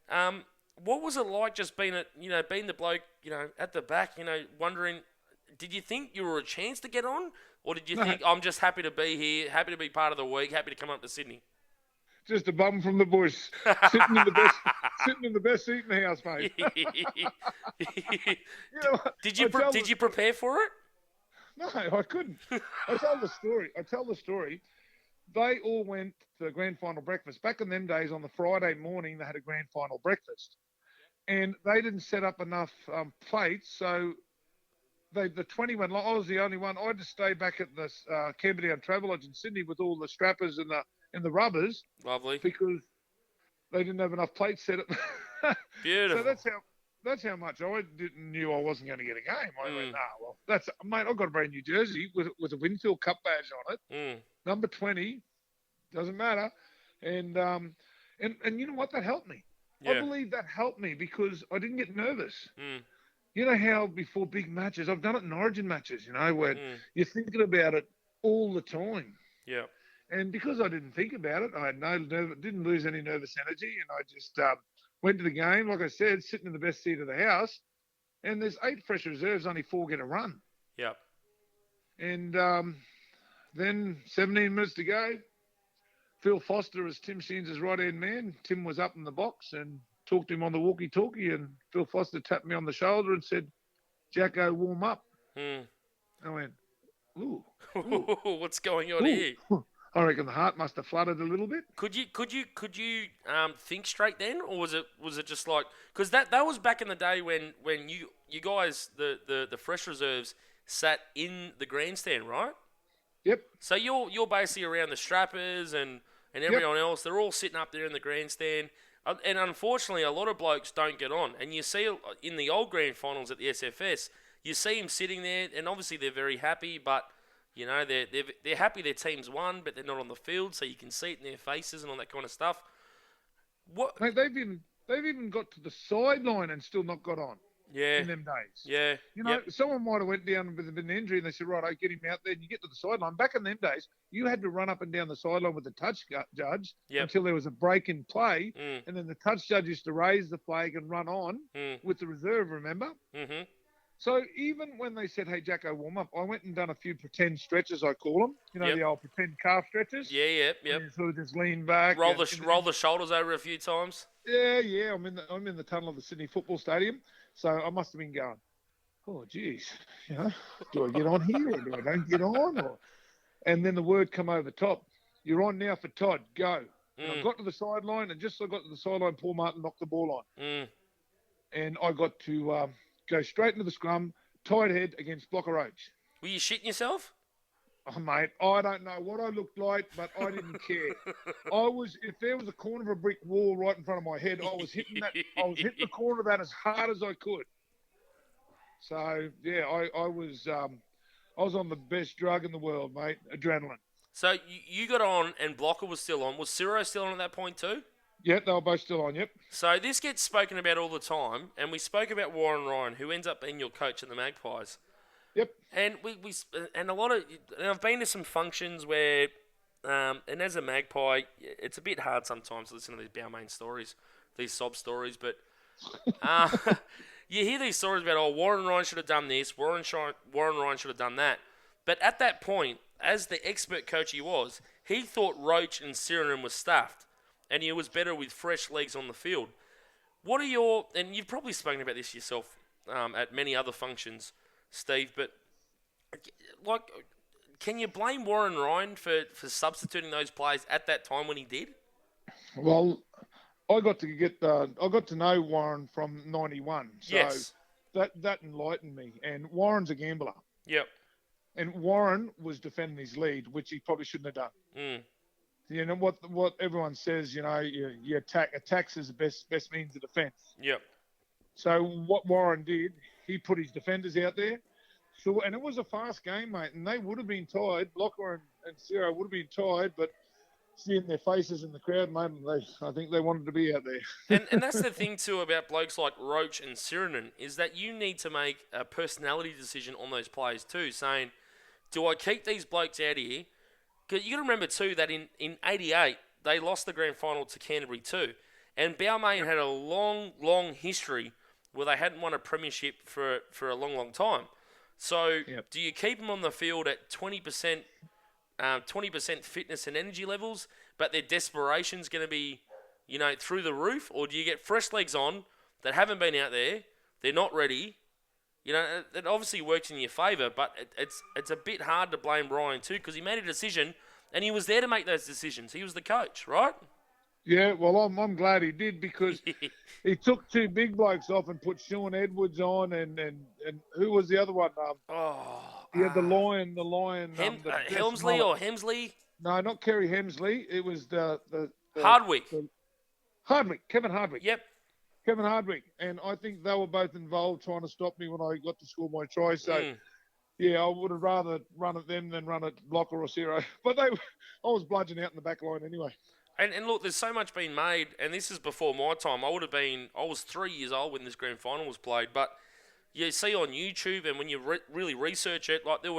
What was it like just being the bloke, at the back, wondering, did you think you were a chance to get on? Or did you think, I'm just happy to be here, happy to be part of the week, happy to come up to Sydney? Just a bum from the bush, sitting in the best seat in the house, mate. Did you prepare for it? No, I couldn't. I tell the story. They all went to the grand final breakfast. Back in them days, on the Friday morning, they had a grand final breakfast. And they didn't set up enough plates, so the 21, I was the only one. I had to stay back at the Camberdown Travelodge in Sydney with all the strappers and the rubbers. Lovely. Because they didn't have enough plates set up. Beautiful. So that's how much I knew I wasn't going to get a game. I went, mate, I've got a brand new jersey with a Winfield Cup badge on it. Number 20, doesn't matter. And you know what? That helped me. Yeah. I believe that helped me because I didn't get nervous. You know how before big matches, I've done it in Origin matches, where you're thinking about it all the time. Yeah. And because I didn't think about it, I had didn't lose any nervous energy, and I just went to the game, like I said, sitting in the best seat of the house. And there's 8 fresh reserves, only 4 get a run. Yeah. And then 17 minutes to go. Phil Foster is Tim Sheen's right-hand man. Tim was up in the box and talked to him on the walkie-talkie, and Phil Foster tapped me on the shoulder and said, Jacko, warm up. I went, ooh. What's going on here? I reckon the heart must have fluttered a little bit. Could you think straight then, or was it just like, because that was back in the day when you guys the fresh reserves sat in the grandstand, right? Yep. So you're basically around the strappers and everyone else. They're all sitting up there in the grandstand. And unfortunately, a lot of blokes don't get on. And you see in the old grand finals at the SFS, you see them sitting there, and obviously they're very happy, but they're happy their team's won, but they're not on the field, so you can see it in their faces and all that kind of stuff. What? Mate, they've even got to the sideline and still not got on. Yeah. In them days. Yeah. Someone might have went down with an injury and they said, right, I get him out there, and you get to the sideline. Back in them days, you had to run up and down the sideline with the touch judge until there was a break in play, and then the touch judge used to raise the flag and run on with the reserve, remember? Mm-hmm. So even when they said, hey, Jacko, warm up, I went and done a few pretend stretches, I call them. The old pretend calf stretches. Yeah. You sort of just lean back. Roll the shoulders over a few times. Yeah. I'm in the tunnel of the Sydney Football Stadium. So I must have been going, oh, geez, do I get on here or do I don't get on? And then the word come over the top, you're on now for Todd, go. And I got to the sideline, and just as I got to the sideline, Paul Martin knocked the ball on. And I got to go straight into the scrum, tight head against Blocker Roach. Were you shitting yourself? Oh, mate, I don't know what I looked like, but I didn't care. If there was a corner of a brick wall right in front of my head, I was hitting the corner of that as hard as I could. So yeah, I was on the best drug in the world, mate, adrenaline. So you got on, and Blocker was still on. Was Ciro still on at that point too? Yeah, they were both still on. Yep. So this gets spoken about all the time, and we spoke about Warren Ryan, who ends up being your coach at the Magpies. Yep. And and I've been to some functions where, and as a Magpie, it's a bit hard sometimes to listen to these Balmain stories, these sob stories, but you hear these stories about, Warren Ryan should have done this, Warren Ryan should have done that. But at that point, as the expert coach he was, he thought Roach and Sirenin were stuffed, and he was better with fresh legs on the field. What are and you've probably spoken about this yourself at many other functions, Steve, but can you blame Warren Ryan for substituting those players at that time when he did? Well, I got to know Warren from '91, so yes. that enlightened me. And Warren's a gambler. Yep. And Warren was defending his lead, which he probably shouldn't have done. What everyone says, you attacks is the best means of defence. Yep. So what Warren did, he put his defenders out there. So, and it was a fast game, mate, and they would have been tired. Blocker and Ciro would have been tired, but seeing their faces in the crowd, mate, I think they wanted to be out there. and that's the thing, too, about blokes like Roach and Sirenin, is that you need to make a personality decision on those players, too, saying, do I keep these blokes out here? Because you got to remember, too, that in 88, they lost the grand final to Canterbury, too. And Balmain had a long, long history where they hadn't won a premiership for a long, long time. So do you keep them on the field at 20% fitness and energy levels, but their desperation's going to be, through the roof? Or do you get fresh legs on that haven't been out there, they're not ready? It obviously works in your favour, but it's a bit hard to blame Ryan too, because he made a decision, and he was there to make those decisions. He was the coach, right? Yeah, well, I'm glad he did, because he took two big blokes off and put Sean Edwards on, and who was the other one? He had the lion. Helmsley or Hemsley? No, not Kerry Hemsley. It was the Hardwick. Kevin Hardwick. Yep. Kevin Hardwick, and I think they were both involved trying to stop me when I got to score my try. So, yeah, I would have rather run at them than run at Blocker or Ciro. But I was bludgeoning out in the back line anyway. And look, there's so much being made, and this is before my time. I was 3 years old when this grand final was played, but you see on YouTube, and when you really research it, like there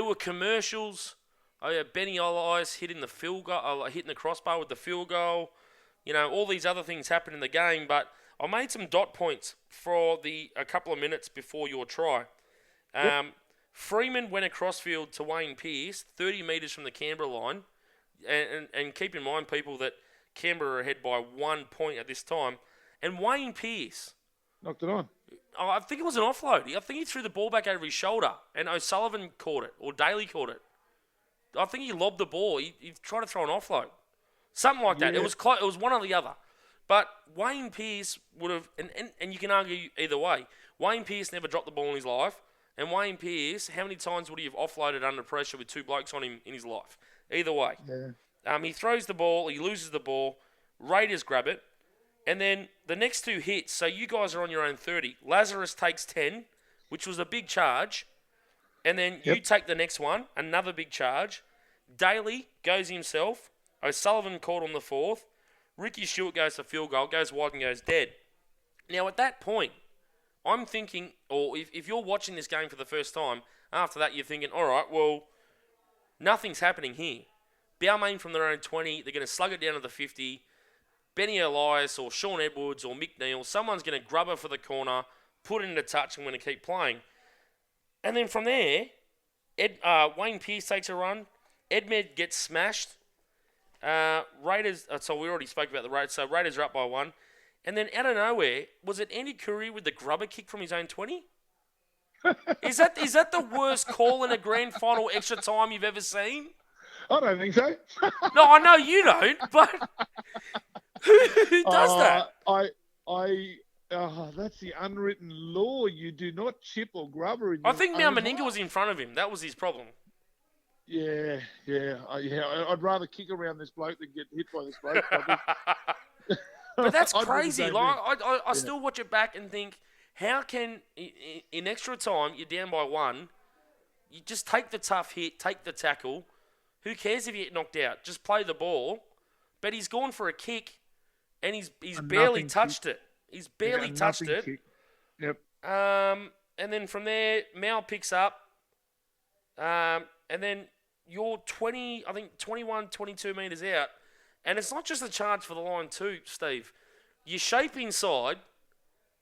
were commercials. Benny Olice hitting the field goal, hitting the crossbar with the field goal. All these other things happen in the game, but I made some dot points for a couple of minutes before your try. Freeman went across field to Wayne Pearce, 30 metres from the Canberra line. And keep in mind, people, that Canberra are ahead by 1 point at this time. And Wayne Pearce knocked it on. I think it was an offload. I think he threw the ball back over his shoulder, and O'Sullivan caught it, or Daly caught it. I think he lobbed the ball. He tried to throw an offload. Something like that. Yeah. It was close. It was one or the other. But Wayne Pearce would have, and you can argue either way. Wayne Pearce never dropped the ball in his life, And Wayne Pearce, how many times would he have offloaded under pressure with two blokes on him in his life? Either way. Yeah. He throws the ball, he loses the ball, Raiders grab it, and then the next two hits, so you guys are on your own 30. Lazarus takes 10, which was a big charge, and then you take the next one, another big charge. Daly goes himself, O'Sullivan caught on the fourth, Ricky Stewart goes for field goal, goes wide and goes dead. Now at that point, I'm thinking, or if you're watching this game for the first time, after that you're thinking, all right, well, nothing's happening here. Balmain from their own 20, they're going to slug it down to the 50. Benny Elias or Sean Edwards or Mick Neal, someone's going to grub her for the corner, put it into touch, and we're going to keep playing. And then from there, Wayne Pearce takes a run. Edmed gets smashed. Raiders, so we already spoke about the Raiders, so Raiders are up by 1. And then out of nowhere, was it Andy Curry with the grubber kick from his own 20? Is that the worst call in a grand final extra time you've ever seen? I don't think so. No, I know you don't, but who does that? That's the unwritten law. You do not chip or grubber. I think Mal Meninga was in front of him. That was his problem. Yeah. I'd rather kick around this bloke than get hit by this bloke. But that's crazy. Like I still watch it back and think, how can in extra time you're down by 1? You just take the tough hit, take the tackle. Who cares if you get knocked out? Just play the ball. But he's gone for a kick, and he's barely touched it. He's barely touched it. Kick. Yep. And then from there, Mal picks up. And then you're 21, 22 metres out. And it's not just a charge for the line too, Steve. You shape inside,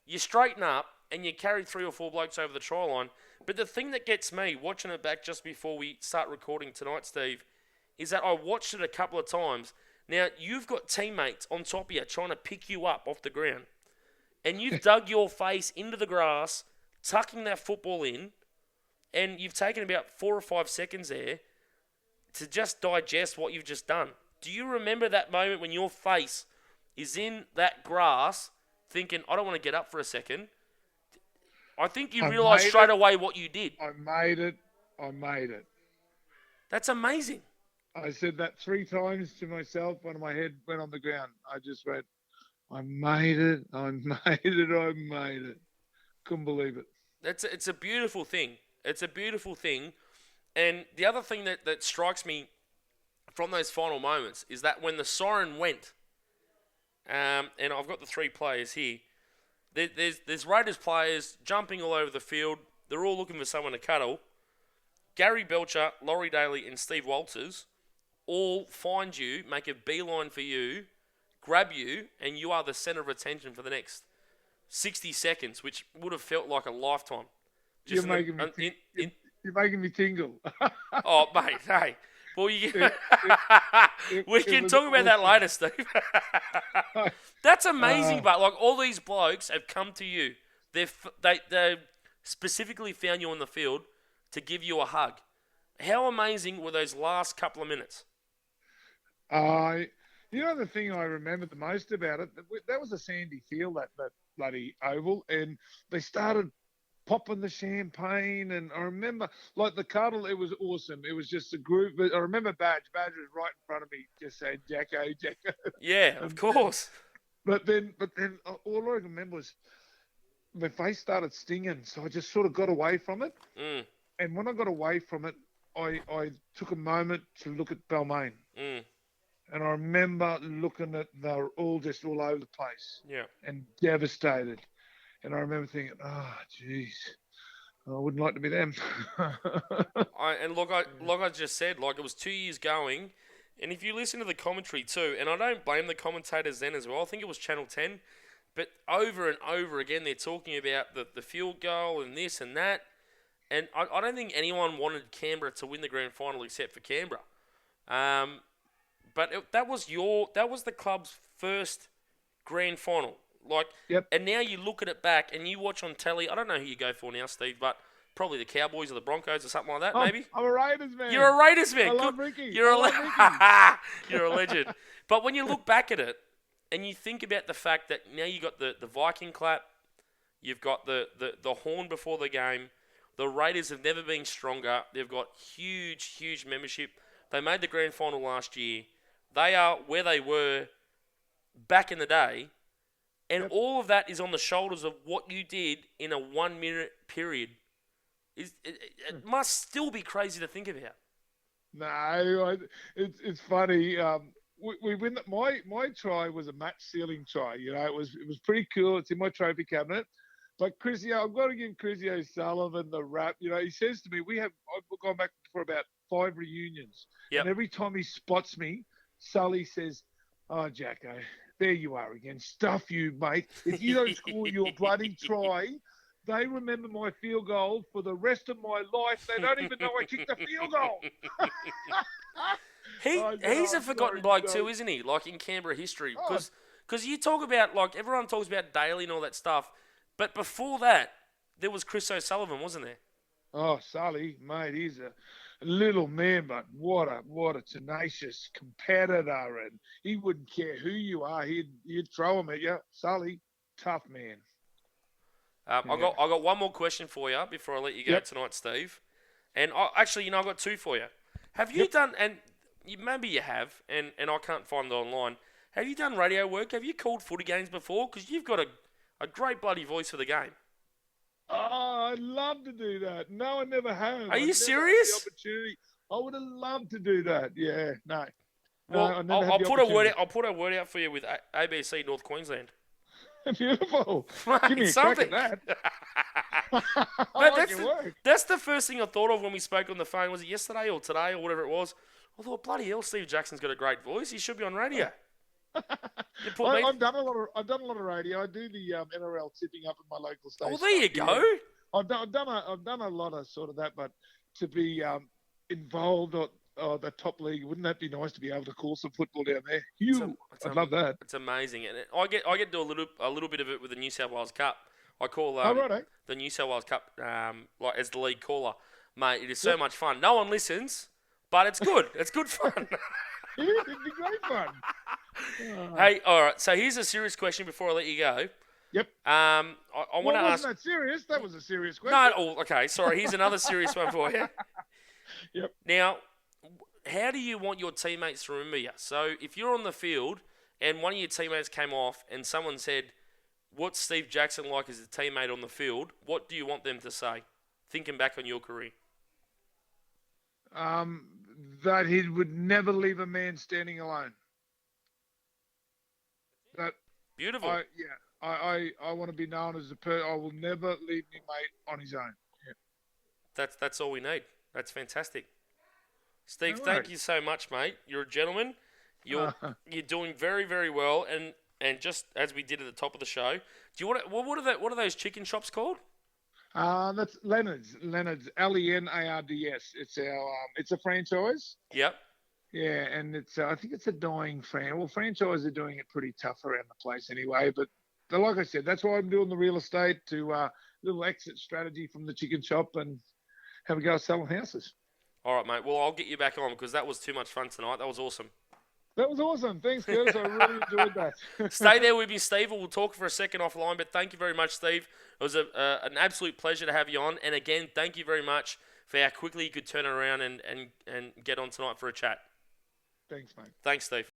you straighten up, and you carry 3 or 4 blokes over the try line. But the thing that gets me, watching it back just before we start recording tonight, Steve, is that I watched it a couple of times. Now, you've got teammates on top of you trying to pick you up off the ground. And you've dug your face into the grass, tucking that football in, and you've taken about 4 or 5 seconds there to just digest what you've just done. Do you remember that moment when your face is in that grass thinking, I don't want to get up for a second? I think you realised straight away what you did. I made it. That's amazing. I said that 3 times to myself when my head went on the ground. I just went, I made it. Couldn't believe it. It's a beautiful thing. It's a beautiful thing. And the other thing that strikes me from those final moments is that when the siren went, and I've got the 3 players here, there's Raiders players jumping all over the field. They're all looking for someone to cuddle. Gary Belcher, Laurie Daly, and Steve Walters all find you, make a beeline for you, grab you, and you are the centre of attention for the next 60 seconds, which would have felt like a lifetime. You're making me tingle. Oh, mate, hey. Well, we can talk about that later, Steve. That's amazing, but like all these blokes have come to you. They specifically found you on the field to give you a hug. How amazing were those last couple of minutes? The thing I remember the most about it, that was a sandy field, that bloody oval, and they started popping the champagne, and I remember, like, the cuddle, it was awesome. It was just a group. But I remember Badge was right in front of me, just saying, Jacko. Yeah, of course. But then all I remember was my face started stinging, so I just sort of got away from it. Mm. And when I got away from it, I took a moment to look at Balmain. Mm. And I remember looking at, they were all just all over the place. Yeah. And devastated. And I remember thinking, jeez, I wouldn't like to be them. Like I just said, like it was 2 years going. And if you listen to the commentary too, and I don't blame the commentators then as well, I think it was Channel 10, but over and over again they're talking about the field goal and this and that. And I don't think anyone wanted Canberra to win the grand final except for Canberra. But that was the club's first grand final. Yep. And now you look at it back and you watch on telly. I don't know who you go for now, Steve, but probably the Cowboys or the Broncos or something like that, maybe. I'm a Raiders man. You're a Raiders man. I love Ricky. You're a legend. But when you look back at it and you think about the fact that now you got the Viking clap, you've got the horn before the game, The Raiders have never been stronger. They've got huge membership. They made the grand final last year. They are where they were back in the day. And all of that is on the shoulders of what you did in a 1 minute period. It must still be crazy to think about. No, it's funny. We win. My try was a match sealing try. You know, it was pretty cool. It's in my trophy cabinet. But I've got to give Chris O'Sullivan the rap. You know, he says to me, I've gone back for about 5 reunions. Yep. And every time he spots me, Sully says, "Oh, Jacko, there you are again. Stuff you, mate. If you don't score your bloody try, they remember my field goal for the rest of my life. They don't even know I kicked a field goal." He's a forgotten bloke too, isn't he? Like in Canberra history. Because you talk about, like, everyone talks about Daly and all that stuff. But before that, there was Chris O'Sullivan, wasn't there? Oh, Sully, mate, he's a little man, but what a tenacious competitor, and he wouldn't care who you are. He'd throw him at you. Sully, tough man. I got one more question for you before I let you go tonight, Steve. And I've got 2 for you. Have you done, and maybe you have, and I can't find it online, have you done radio work? Have you called footy games before? Because you've got a great bloody voice for the game. Oh, I'd love to do that. No, I never have. Are you serious? The opportunity. I would have loved to do that. Yeah, no. Well, I'll put a word out for you with ABC North Queensland. Beautiful. Mate, give me a something. crack at that. That's the first thing I thought of when we spoke on the phone. Was it yesterday or today or whatever it was? I thought, bloody hell, Steve Jackson's got a great voice. He should be on radio. I've done a lot of radio. I do the NRL tipping up at my local station. Oh, there you go. I've done a lot of sort of that, but to be involved at the top league, wouldn't that be nice to be able to call some football down there? I'd love that. It's amazing, and I get to do a little bit of it with the New South Wales Cup. I call the New South Wales Cup like as the league caller, mate. It is so much fun. No one listens, but it's good. It's good fun. It'd be great fun. Hey, all right. So here's a serious question before I let you go. Yep. I want to ask. Wasn't that serious? That was a serious question. No. Okay. Sorry. Here's another serious one for you. Yep. Now, how do you want your teammates to remember you? So if you're on the field and one of your teammates came off and someone said, "What's Steve Jackson like as a teammate on the field?" What do you want them to say? Thinking back on your career. That he would never leave a man standing alone. That beautiful. I want to be known as I will never leave my mate on his own. Yeah. That's all we need. That's fantastic. Steve, thank you so much, mate. You're a gentleman. You're doing very, very well, and just as we did at the top of the show, do you want to, what are those chicken shops called? That's Leonard's. Leonard's, Lenards. It's a franchise. Yep. Yeah, and it's I think it's a dying franchise. Well, franchises are doing it pretty tough around the place anyway. But like I said, that's why I'm doing the real estate to little exit strategy from the chicken shop and have a go at selling houses. All right, mate. Well, I'll get you back on because that was too much fun tonight. That was awesome. That was awesome. Thanks, Curtis. I really enjoyed that. Stay there with me, Steve. We'll talk for a second offline, but thank you very much, Steve. It was an absolute pleasure to have you on. And again, thank you very much for how quickly you could turn around and get on tonight for a chat. Thanks, mate. Thanks, Steve.